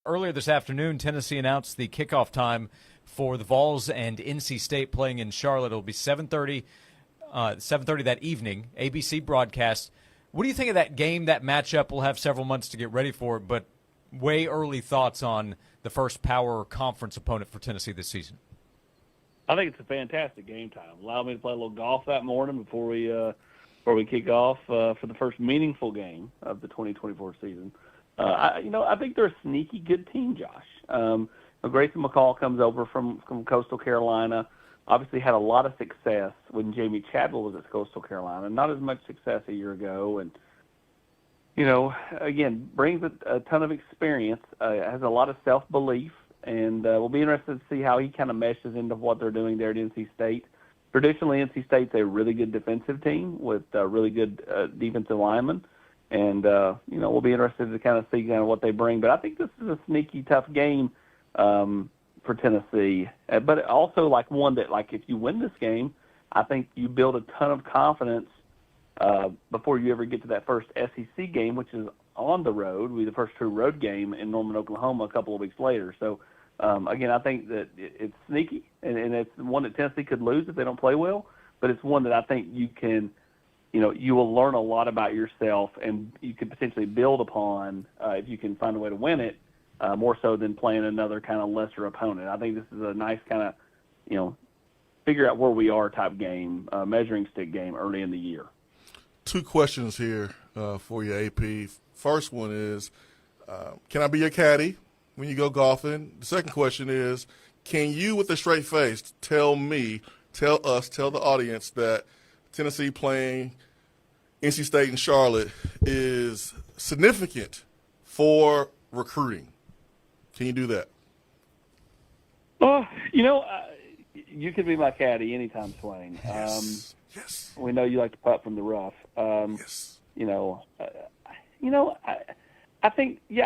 Earlier this afternoon, Tennessee announced the kickoff time for the Vols and NC State playing in Charlotte. It'll be 7:30 that evening, ABC broadcast. What do you think of that game, that matchup? We'll have several months to get ready for it, but way early thoughts on the first power conference opponent for Tennessee this season. I think it's a fantastic game time. Allow me to play a little golf that morning before we kick off for the first meaningful game of the 2024 season. I think they're a sneaky good team, Josh. Grayson McCall comes over from Coastal Carolina. Obviously had a lot of success when Jamie Chadwell was at Coastal Carolina. Not as much success a year ago. And, again, brings a ton of experience, has a lot of self-belief. And we'll be interested to see how he kind of meshes into what they're doing there at NC State. Traditionally, NC State's a really good defensive team with really good defensive linemen. And, we'll be interested to kind of see kind of what they bring. But I think this is a sneaky, tough game for Tennessee. But also, one that, if you win this game, I think you build a ton of confidence before you ever get to that first SEC game, which is on the road. Will be the first true road game in Norman, Oklahoma a couple of weeks later. So, again, I think that it's sneaky, and it's one that Tennessee could lose if they don't play well. But it's one that I think you can – you will learn a lot about yourself, and you can potentially build upon if you can find a way to win it, more so than playing another kind of lesser opponent. I think this is a nice kind of, figure out where we are type game, measuring stick game early in the year. Two questions here for you, AP. First one is, can I be your caddy when you go golfing? The second question is, can you, with a straight face, tell the audience that Tennessee playing NC State and Charlotte is significant for recruiting? Can you do that? Well, you can be my caddy anytime, Swain. Yes. We know you like to putt from the rough. Yes. I think you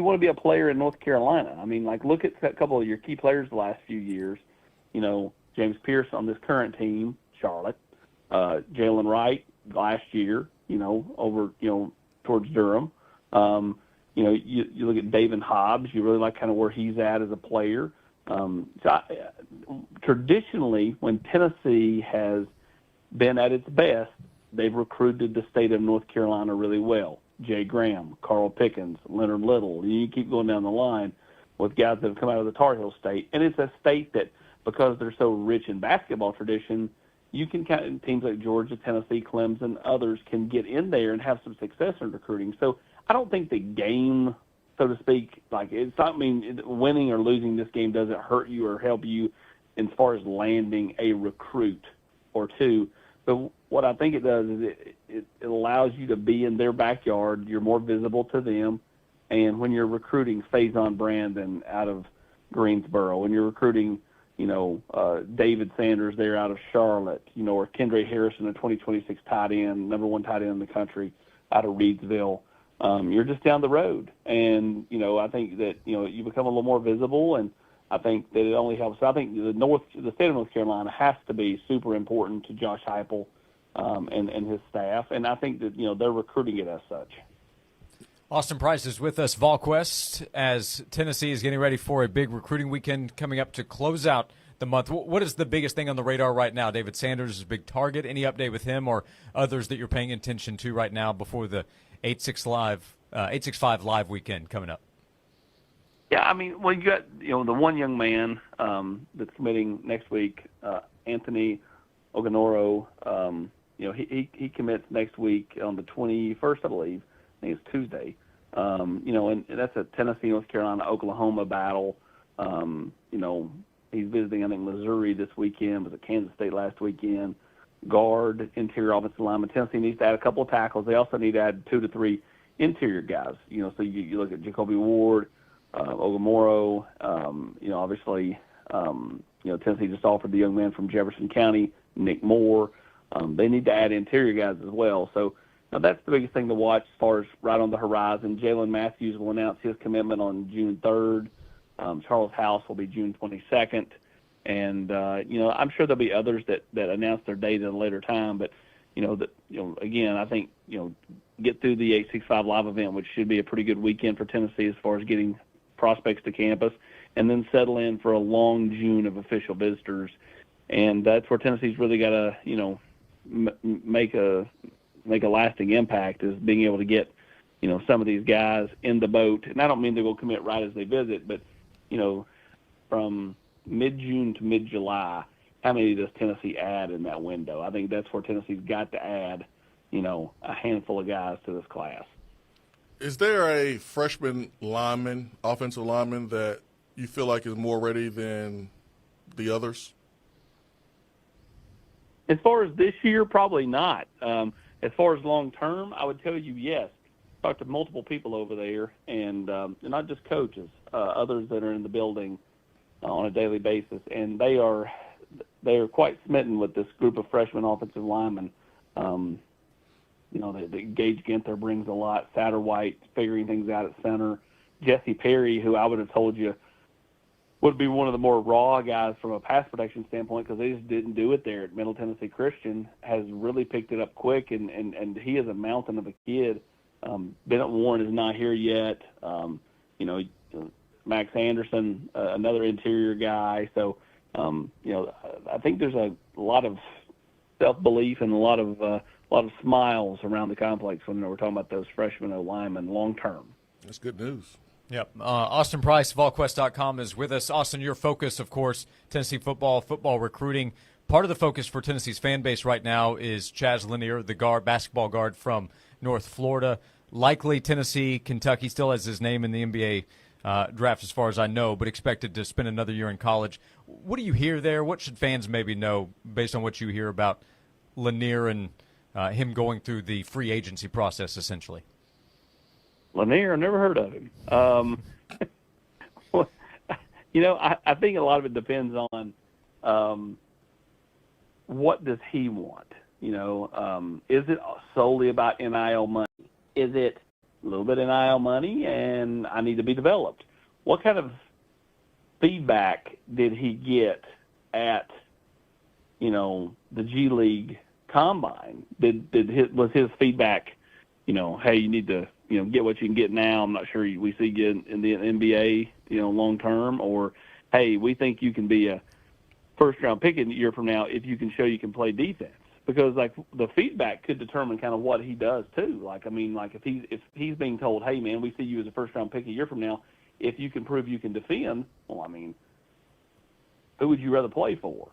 want to be a player in North Carolina. Look at a couple of your key players the last few years. James Pierce on this current team, Charlotte. Jalen Wright last year, over, towards Durham. You look at David Hobbs, you really like kind of where he's at as a player. Traditionally, when Tennessee has been at its best, they've recruited the state of North Carolina really well. Jay Graham, Carl Pickens, Leonard Little. You keep going down the line with guys that have come out of the Tar Heel state. And it's a state that, because they're so rich in basketball tradition, you can kind of, teams like Georgia, Tennessee, Clemson, others can get in there and have some success in recruiting. So I don't think the game, so to speak, it's not winning or losing this game doesn't hurt you or help you as far as landing a recruit or two. But what I think it does is it allows you to be in their backyard. You're more visible to them. And when you're recruiting Faison Brandon out of Greensboro, when you're recruiting David Sanders there out of Charlotte, or Kendra Harrison, a 2026 tight end, number one tight end in the country out of Reedsville. You're just down the road. And, I think that, you become a little more visible, and I think that it only helps. So I think the state of North Carolina has to be super important to Josh Heupel and his staff. And I think that, they're recruiting it as such. Austin Price is with us, Volquest, as Tennessee is getting ready for a big recruiting weekend coming up to close out the month. What is the biggest thing on the radar right now? David Sanders is a big target. Any update with him or others that you're paying attention to right now before the 865 Live weekend coming up? Yeah, you got, the one young man that's committing next week, Anthony Ogonoro. He commits next week on the 21st, I believe. I think it's Tuesday. And that's a Tennessee, North Carolina, Oklahoma battle. He's visiting, I think, Missouri this weekend, was at Kansas State last weekend. Guard, interior offensive lineman. Tennessee needs to add a couple of tackles. They also need to add 2 to 3 interior guys. So you look at Jacoby Ward, Ogamoro, obviously, Tennessee just offered the young man from Jefferson County, Nick Moore. They need to add interior guys as well. So that's the biggest thing to watch as far as right on the horizon. Jalen Matthews will announce his commitment on June 3rd. Charles House will be June 22nd. And, I'm sure there'll be others that announce their date at a later time. But, Again, I think, get through the 865 live event, which should be a pretty good weekend for Tennessee as far as getting prospects to campus, and then settle in for a long June of official visitors. And that's where Tennessee's really got to, make a lasting impact, is being able to get, some of these guys in the boat. And I don't mean they will commit right as they visit, but, from mid-June to mid-July, how many does Tennessee add in that window? I think that's where Tennessee's got to add, a handful of guys to this class. Is there a freshman lineman, offensive lineman, that you feel like is more ready than the others? As far as this year, probably not. As far as long-term, I would tell you yes. Talked to multiple people over there, and not just coaches, others that are in the building on a daily basis, and they are quite smitten with this group of freshman offensive linemen. Gage Ginther brings a lot. Satterwhite figuring things out at center. Jesse Perry, who I would have told you would be one of the more raw guys from a pass protection standpoint, because they just didn't do it there at Middle Tennessee Christian, has really picked it up quick, and he is a mountain of a kid. Bennett Warren is not here yet. Max Anderson, another interior guy. So, I think there's a lot of self-belief and a lot of smiles around the complex when we're talking about those freshmen linemen long term. That's good news. Yep. Austin Price, Volquest.com, is with us. Austin, your focus, of course, Tennessee football recruiting. Part of the focus for Tennessee's fan base right now is Chaz Lanier, the basketball guard from North Florida. Likely Tennessee, Kentucky still has his name in the NBA draft as far as I know, but expected to spend another year in college. What do you hear there? What should fans maybe know based on what you hear about Lanier and him going through the free agency process, essentially? Lanier, I've never heard of him. I think a lot of it depends on what does he want. Is it solely about NIL money? Is it a little bit NIL money and I need to be developed? What kind of feedback did he get at, the G League Combine? Was his feedback, hey, you need to, get what you can get now. I'm not sure we see you in the NBA, long term, or, hey, we think you can be a first-round pick a year from now if you can show you can play defense. Because, the feedback could determine kind of what he does, too. If he's being told, hey, man, we see you as a first-round pick a year from now, if you can prove you can defend, who would you rather play for?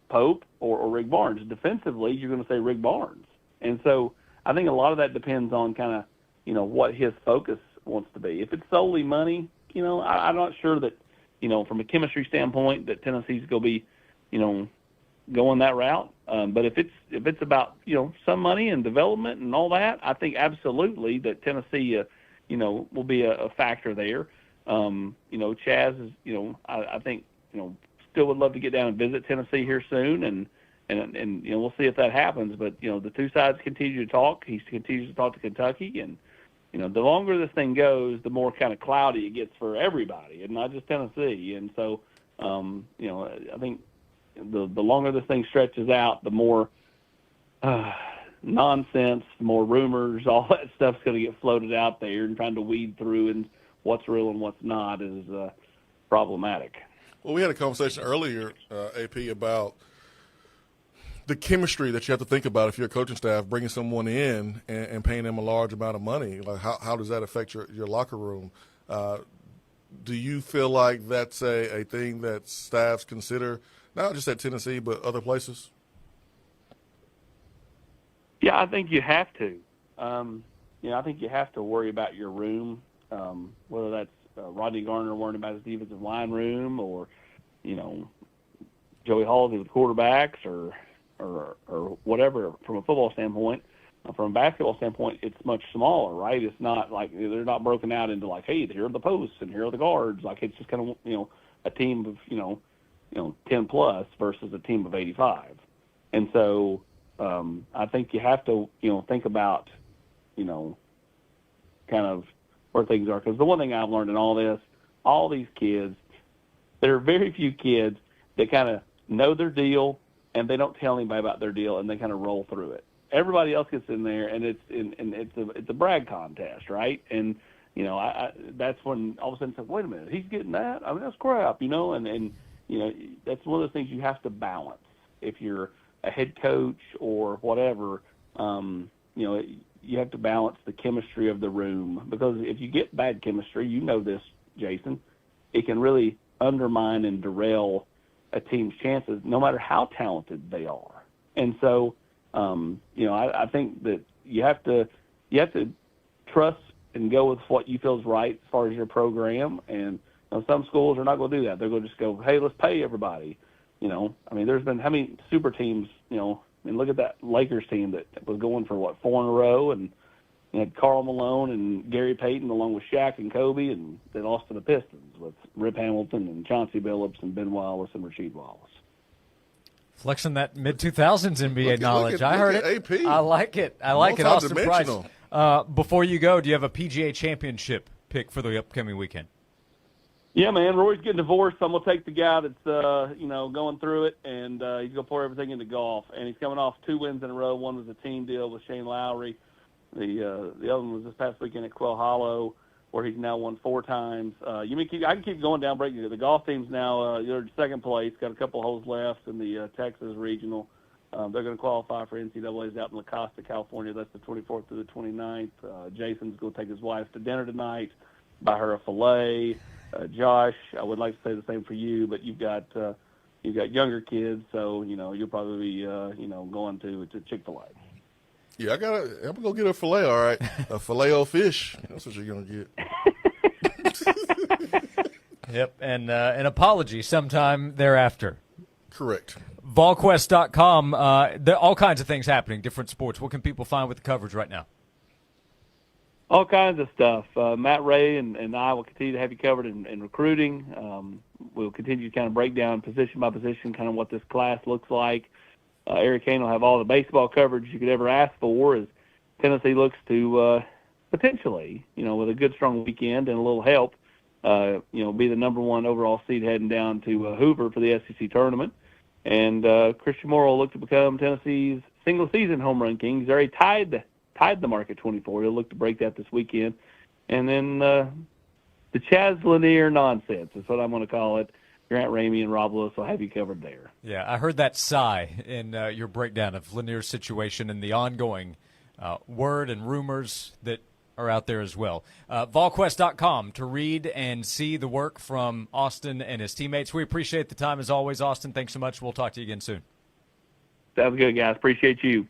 Pope or Rick Barnes? Defensively, you're going to say Rick Barnes. And so I think a lot of that depends on kind of, what his focus wants to be. If it's solely money, I'm not sure that, from a chemistry standpoint, that Tennessee's going to be, going that route. But if it's about, some money and development and all that, I think absolutely that Tennessee, will be a factor there. Chaz is, I think, still would love to get down and visit Tennessee here soon, and we'll see if that happens. But the two sides continue to talk. He continues to talk to Kentucky, and the longer this thing goes, the more kind of cloudy it gets for everybody, and not just Tennessee. And so, I think the longer this thing stretches out, the more nonsense, the more rumors, all that stuff's going to get floated out there, and trying to weed through and what's real and what's not is problematic. Well, we had a conversation earlier, AP, about the chemistry that you have to think about if you're a coaching staff, bringing someone in and paying them a large amount of money. Like, how does that affect your locker room? Do you feel like that's a thing that staffs consider, not just at Tennessee, but other places? Yeah, I think you have to. I think you have to worry about your room, whether that's Rodney Garner worrying about his defensive line room, or Joey Halsey with quarterbacks, or whatever. From a football standpoint, from a basketball standpoint, it's much smaller, right? It's not like they're not broken out into like, hey, here are the posts and here are the guards. Like, it's just kind of a team of 10 plus versus a team of 85, and so I think you have to think about kind of where things are. Because the one thing I've learned in all these kids, there are very few kids that kind of know their deal and they don't tell anybody about their deal, and they kind of roll through it. Everybody else gets in there, and it's a brag contest, right? And that's when all of a sudden it's like, wait a minute, he's getting that? I mean, that's crap, and that's one of those things you have to balance. If you're a head coach or whatever, you have to balance the chemistry of the room, because if you get bad chemistry, this, Jason, it can really undermine and derail a team's chances, no matter how talented they are. And so, I think that you have to trust and go with what you feel is right as far as your program. And some schools are not going to do that. They're going to just go, hey, let's pay everybody. There's been how many super teams, look at that Lakers team that was going for, 4 in a row, and you had Karl Malone and Gary Payton along with Shaq and Kobe, and they lost to the Pistons with Rip Hamilton and Chauncey Billups and Ben Wallace and Rasheed Wallace. Flexing that mid-2000s NBA knowledge. I heard it. AP. I like it. Austin Price. Multi-dimensional. Before you go, do you have a PGA Championship pick for the upcoming weekend? Yeah, man. Rory's getting divorced. So I'm going to take the guy that's, going through it, and he's going to pour everything into golf. And he's coming off 2 wins in a row. One was a team deal with Shane Lowry. The other one was this past weekend at Quail Hollow, where he's now won 4 times. I can keep going down, breaking it. The golf team's now they're in second place, got a couple of holes left in the Texas Regional. They're going to qualify for NCAA's out in La Costa, California. That's the 24th through the 29th. Jason's going to take his wife to dinner tonight, buy her a filet. Josh, I would like to say the same for you, but you've got younger kids, so you'll probably be going to Chick-fil-A. Yeah, I'm gonna go get a filet. All right, a filet-o fish. That's what you're gonna get. Yep, and an apology sometime thereafter. Correct. Volquest.com. There are all kinds of things happening, different sports. What can people find with the coverage right now? All kinds of stuff. Matt Ray and I will continue to have you covered in recruiting. We'll continue to kind of break down position by position kind of what this class looks like. Eric Kane will have all the baseball coverage you could ever ask for as Tennessee looks to potentially, with a good, strong weekend and a little help, be the number 1 overall seed heading down to Hoover for the SEC tournament. And Christian Moore will look to become Tennessee's single-season home run king. He's already tied the mark at 24. He'll look to break that this weekend. And then the Chaz Lanier nonsense is what I'm going to call it. Grant Ramey and Rob Lewis will have you covered there. Yeah, I heard that sigh in your breakdown of Lanier's situation and the ongoing word and rumors that are out there as well. Volquest.com to read and see the work from Austin and his teammates. We appreciate the time as always, Austin. Thanks so much. We'll talk to you again soon. Sounds good, guys. Appreciate you.